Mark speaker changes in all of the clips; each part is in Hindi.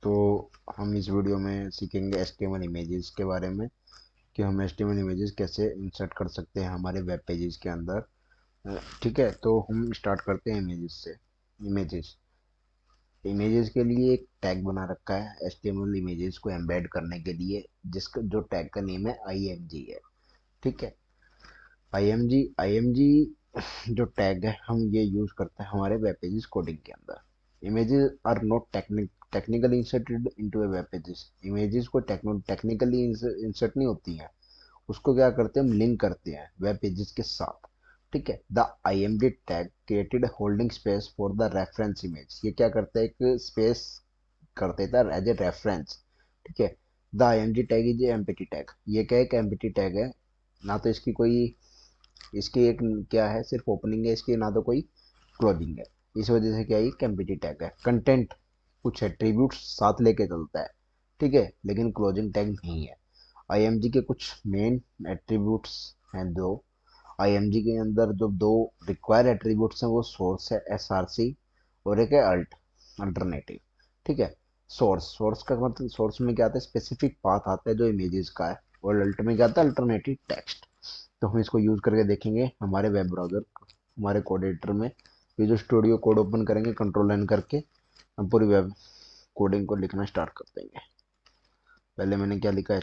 Speaker 1: तो हम इस वीडियो में सीखेंगे HTML इमेजेस के बारे में कि हम HTML इमेजेस कैसे इंसर्ट कर सकते हैं हमारे वेब पेजेस के अंदर। ठीक है, तो हम स्टार्ट करते हैं इमेजेस से। इमेजेस इमेजेस के लिए एक टैग बना रखा है HTML इमेजेस को एम्बेड करने के लिए, जिसका जो टैग का नेम है IMG है। ठीक है, IMG जो टैग है हम ये यूज करते हैं हमारे वेब पेजेस कोडिंग के अंदर। Images are not technically inserted into a web pages. Images को टेक्निकली इंसर्ट नहीं होती हैं, उसको क्या करते हैं हम लिंक करते हैं वेब पेजेस के साथ। ठीक है, the IMG tag created holding space for the reference image. ये क्या करता है, एक स्पेस कर देता है एज ए रेफरेंस। ठीक है, the IMG tag is empty tag. ये क्या है, एक एम्प्टी टैग है, ना तो इसकी कोई, इसकी एक क्या है, सिर्फ ओपनिंग है इसकी, ना तो कोई क्लोजिंग है। इस वजह से क्या है, एम्प्टी टैग है। कंटेंट कुछ एट्रीब्यूट्स साथ लेके चलता है, ठीक है, लेकिन क्लोजिंग टैग नहीं है। IMG के कुछ मेन एट्रीब्यूट्स हैं दो। IMG के अंदर जो दो रिक्वायर एट्रीब्यूट्स हैं वो सोर्स है SRC, और एक है अल्टरनेटिव। ठीक है, सोर्स का मतलब, सोर्स में क्या आता है, स्पेसिफिक पाथ आता है जो इमेजेस का है, और अल्ट में क्या आता है, अल्टरनेटिव टेक्स्ट। तो हम इसको यूज करके देखेंगे हमारे वेब ब्राउजर, हमारे कोड एडिटर में। ये जो स्टूडियो कोड ओपन करेंगे कंट्रोल एन करके, हम पूरी वेब कोडिंग को लिखना स्टार्ट कर देंगे। पहले मैंने क्या लिखा,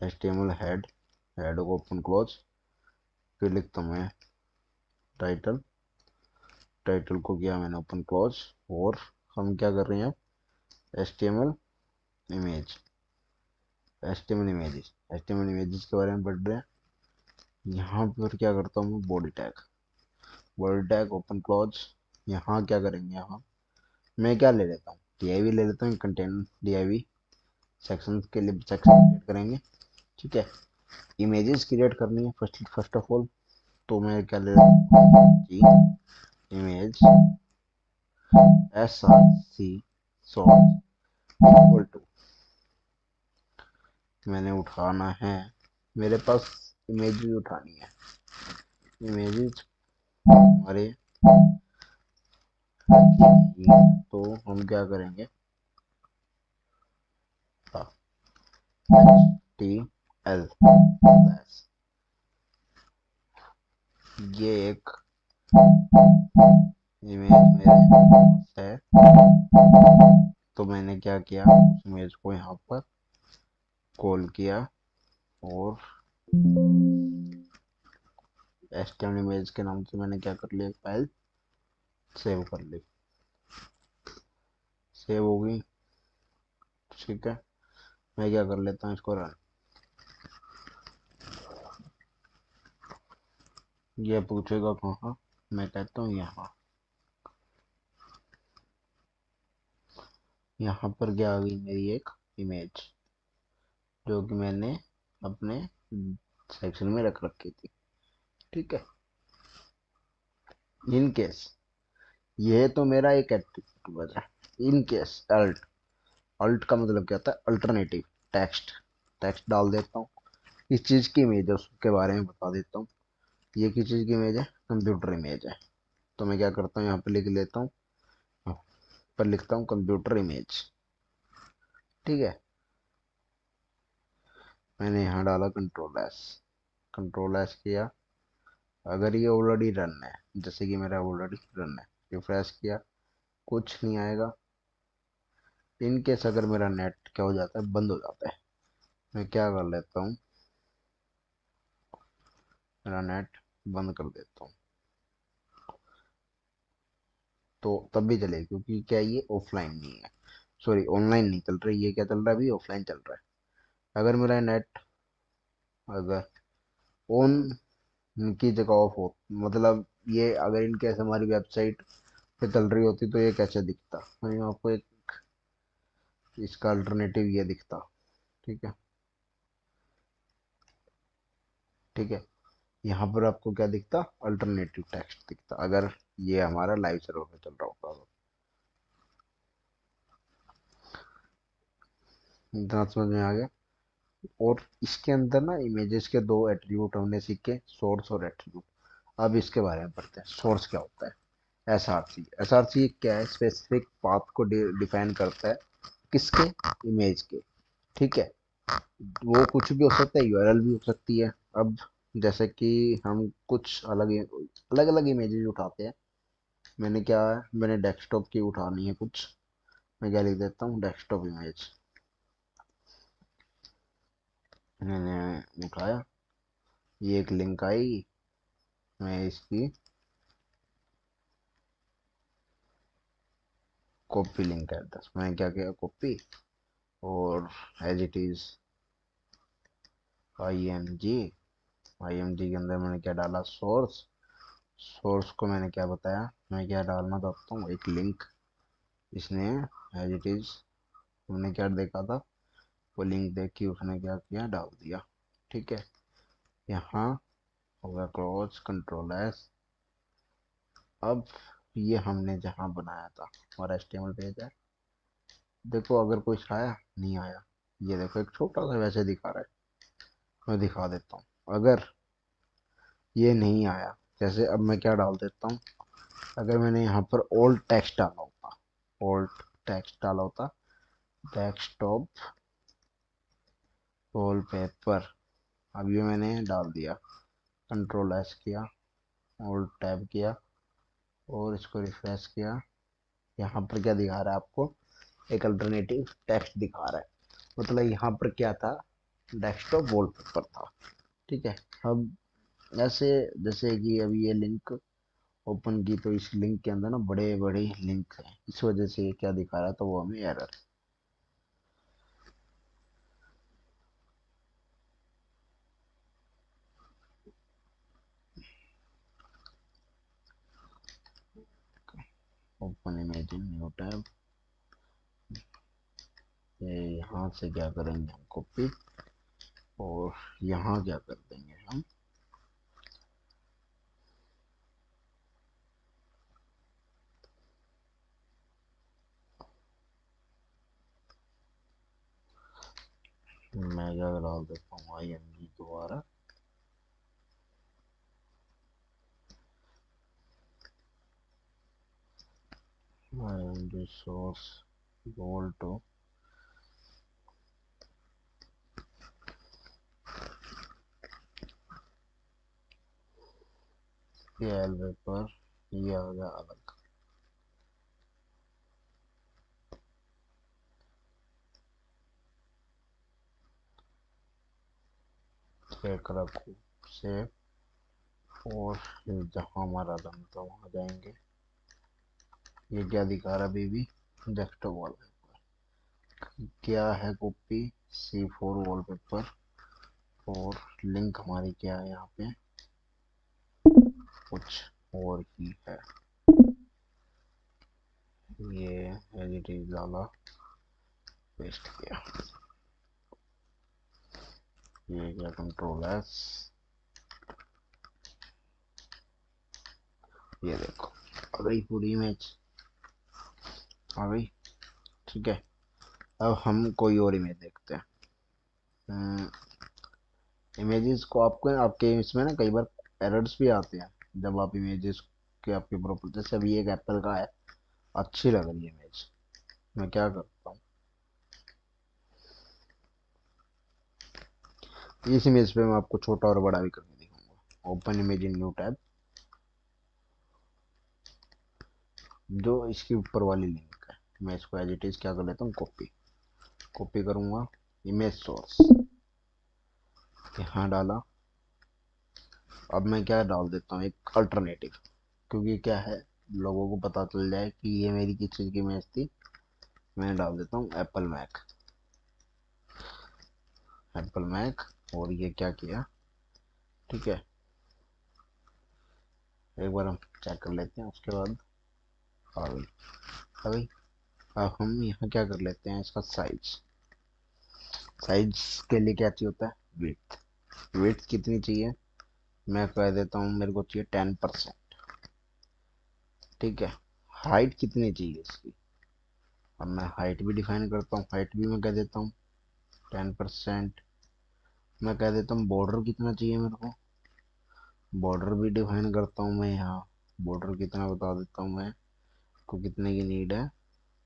Speaker 1: HTML हेड, हेड को ओपन क्लोज। फिर लिखता हूँ मैं टाइटल, टाइटल को किया मैंने ओपन क्लोज। और हम क्या कर रहे हैं, HTML इमेज, HTML इमेजेस के बारे में पढ़ रहे हैं। यहाँ पर क्या करता हूँ मैं, body tag, body tag open close. यहाँ क्या करेंगे, यहाँ मैं क्या ले लेता हूँ, DIV ले लेता हूँ, कंटेंट DIV। सेक्शन के लिए सेक्शन क्रिएट करेंगे। ठीक है, इमेजेस क्रिएट करनी है फर्स्ट ऑफ ऑल, तो मैं क्या ले लेता हूँ, जी image SRC source equal to, मैंने उठाना है, मेरे पास इमेज उठानी है, इमेजेस हमारे रखी नहीं, तो हम क्या करेंगे, HTML ये एक इमेज मेरे पास है, तो मैंने क्या किया, उस इमेज को यहाँ पर कॉल किया, और HTML इमेज के नाम से मैंने क्या कर लिया, फाइल सेव कर ली, सेव हो गई। ठीक है, मैं क्या कर लेता हूँ, इसको रन। ये पूछेगा कहाँ, मैं कहता हूँ यहाँ। यहाँ पर क्या आ गई मेरी एक इमेज, जो कि मैंने अपने सेक्शन में रख रखी थी। ठीक है, इन केस, ये तो मेरा एक एट्रीब्यूट बचा। इन केस अल्ट, अल्ट का मतलब क्या होता है, अल्टरनेटिव टेक्स्ट, टेक्स्ट डाल देता हूँ। इस चीज की इमेज है उसके बारे में बता देता हूँ। ये किस चीज की इमेज है, कंप्यूटर इमेज है। तो मैं क्या करता हूँ, यहाँ पे लिख लेता हूँ, यहाँ पर लिखता हूँ कंप्यूटर इमेज। ठीक है, मैंने यहाँ डाला कंट्रोल S, कंट्रोल S किया। अगर ये ऑलरेडी रन है, जैसे कि मेरा ऑलरेडी रन है, रिफ्रेश किया, कुछ नहीं आएगा। इन केस अगर मेरा नेट क्या हो जाता है, बंद हो जाता है, मैं क्या कर लेता हूँ, मेरा नेट बंद कर देता हूँ, तो तब भी चलेगा, क्योंकि क्या ये ऑफलाइन नहीं है, सॉरी ऑनलाइन नहीं चल रहा है, ये क्या चल रहा है, अभी ऑफलाइन चल रहा है। अगर मेरा नेट अगर ऑन की जगह ऑफ हो, मतलब ये अगर इन केस हमारी वेबसाइट पे चल रही होती तो ये कैसे दिखता, मैं आपको एक इसका अल्टरनेटिव ये दिखता। ठीक है, ठीक है, यहाँ पर आपको क्या दिखता, अल्टरनेटिव टेक्स्ट दिखता, अगर ये हमारा लाइव सर्वर पे चल रहा होता तो। इतना समझ में आ गया। और इसके अंदर ना इमेजेस के दो एट्रीब्यूट हमने सीखे, सोर्स और एट्रीब्यूट। अब इसके बारे में पढ़ते हैं, सोर्स क्या होता है। एसआरसी क्या है, स्पेसिफिक पाथ को डिफाइन करता है, किसके, इमेज के। ठीक है, वो कुछ भी हो सकता है, यूआरएल भी हो सकती है। अब जैसे कि हम कुछ अलग अलग अलग इमेजेस उठाते हैं। मैंने डेस्कटॉप की उठानी है कुछ। मैं क्या लिख देता हूँ, डेस्कटॉप इमेज। मैंने उठाया, ये एक लिंक आई, मैं इसकी कॉपी, लिंक एड्रेस मैंने क्या किया, कॉपी, और as it is IMG। IMG के अंदर मैंने क्या डाला, सोर्स। सोर्स को मैंने क्या बताया, मैं क्या डालना चाहता हूँ, एक लिंक। इसने एज इट इज, हमने क्या देखा था, वो लिंक देख के उसने क्या किया, डाल दिया। ठीक है, यहाँ होगा क्लोज, कंट्रोल एस। अब ये हमने जहाँ बनाया था, हमारा HTML पेज है। देखो अगर कुछ आया, नहीं आया। ये देखो एक छोटा सा वैसे दिखा रहा है। मैं दिखा देता हूँ, अगर ये नहीं आया, जैसे अब मैं क्या डाल देता हूँ, अगर मैंने यहाँ पर ओल्ड टेक्स्ट डाला होता, ओल्ड टेक्स्ट डाला होता, डेस्कटॉप वॉलपेपर, अब ये मैंने डाल दिया, कंट्रोल एस किया, ओल्ड टैब किया, और इसको रिफ्रेश किया। यहाँ पर क्या दिखा रहा है आपको, एक अल्टरनेटिव टेक्स्ट दिखा रहा है। मतलब यहाँ पर क्या था, डेस्कटॉप वॉलपेपर था। ठीक है, अब ऐसे, जैसे कि अभी ये लिंक ओपन की, तो इस लिंक के अंदर ना बड़े बड़े लिंक हैं, इस वजह से ये क्या दिखा रहा है, तो वो हमें error. Open image in new tab, ये यहाँ से क्या करेंगे हम, कॉपी, और यहाँ क्या कर देंगे हम, मैं क्या डाल देता हूँ, IMG दोबारा, IMG source equal to wallpaper, ये आ गया अलग। चेक रखो से, और जहाँ हमारा रन था वहाँ जाएंगे। ये क्या दिखा रहा है बेबी, डेस्कटॉप वॉलपेपर, क्या है, कॉपी, C4 वॉलपेपर, और लिंक हमारी क्या है यहाँ पे, कुछ और ही है। ये एज इट इज डाला, पेस्ट किया, ये क्या, कंट्रोल एस, ये देखो आ गई पूरी इमेज, आ गई। ठीक है, अब हम कोई और इमेज देखते हैं। इमेजेस को आपको, आपके इसमें ना कई बार एरर्स भी आते हैं जब आप इमेजेस के आपके प्रॉपर, जैसे अभी एक एप्पल का है, अच्छी लग रही है इमेज, मैं क्या करता हूँ, इस इमेज पे मैं आपको छोटा और बड़ा भी करके दिखाऊंगा। Open image in new tab, जो इसके ऊपर वाली लिंक है, मैं इसको एज इट इज क्या कर लेता हूँ, कॉपी, कॉपी करूंगा, इमेज सोर्स यहाँ डाला। अब मैं क्या डाल देता हूँ, एक अल्टरनेटिव, क्योंकि क्या है, लोगों को पता चल जाए कि ये मेरी किस चीज़ की इमेज थी। मैं डाल देता हूँ एप्पल मैक, एप्पल मैक, और ये क्या किया। ठीक है, एक बार हम चेक कर लेते हैं, उसके बाद आ गई, आ गई। अब हम यहाँ क्या कर लेते हैं, इसका साइज, साइज के लिए क्या चाहिए होता है, विड्थ, विड्थ कितनी चाहिए, मैं कह देता हूँ मेरे को चाहिए 10%। ठीक है, हाइट कितनी चाहिए इसकी, अब मैं हाइट भी डिफाइन करता हूँ, हाइट भी मैं कह देता हूँ 10%। मैं कह देता हूँ बॉर्डर कितना चाहिए मेरे को, बॉर्डर भी डिफाइन करता हूँ मैं यहाँ बॉर्डर कितना बता देता हूँ मैं को, कितने की नीड है,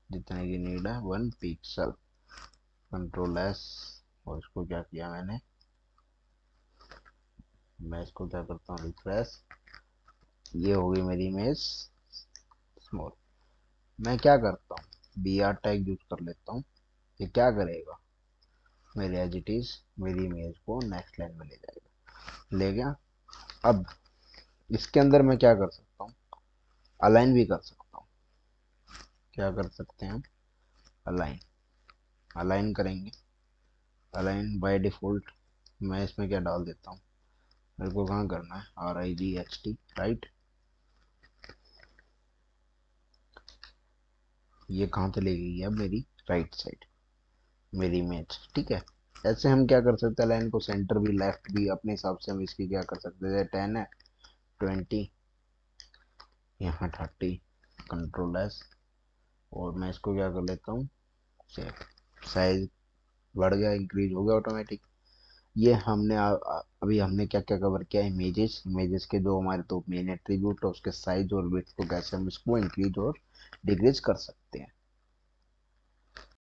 Speaker 1: जितने की नीड है 1 पिक्सल। कंट्रोल एस, और इसको क्या किया मैंने, मैं इसको क्या करता हूँ रिफ्रेश, ये हो गई मेरी इमेज स्मॉल। मैं क्या करता हूँ बी आर टैग यूज कर लेता हूँ। ये क्या करेगा, मेरे एज इट इज मेरी इमेज को नेक्स्ट लाइन में ले जाएगा, ले गया। अब इसके अंदर मैं क्या कर सकता हूँ, अलाइन भी कर सकता हूँ। क्या कर सकते हैं हम, अलाइन, अलाइन करेंगे। अलाइन बाय डिफॉल्ट मैं इसमें क्या डाल देता हूँ, मेरे को कहाँ करना है, RIGHT, राइट। ये कहाँ चली गई है मेरी, राइट साइड मेरी इमेज, ठीक है। ऐसे हम क्या कर सकते हैं, लाइन को सेंटर भी लेफ्ट भी अपने हिसाब से हम इसकी क्या कर सकते हैं, 10 है, 20, यहाँ 30, कंट्रोल एस, और मैं इसको क्या कर लेता हूँ सेव। साइज बढ़ गया, इंक्रीज हो गया ऑटोमेटिक। ये हमने अभी हमने क्या क्या कवर किया, इमेजेस, इमेजेस के जो हमारे तो मेन एट्रीब्यूट है उसके साइज और विड्थ को कैसे हम इसको इंक्रीज और डिक्रीज कर सकते हैं।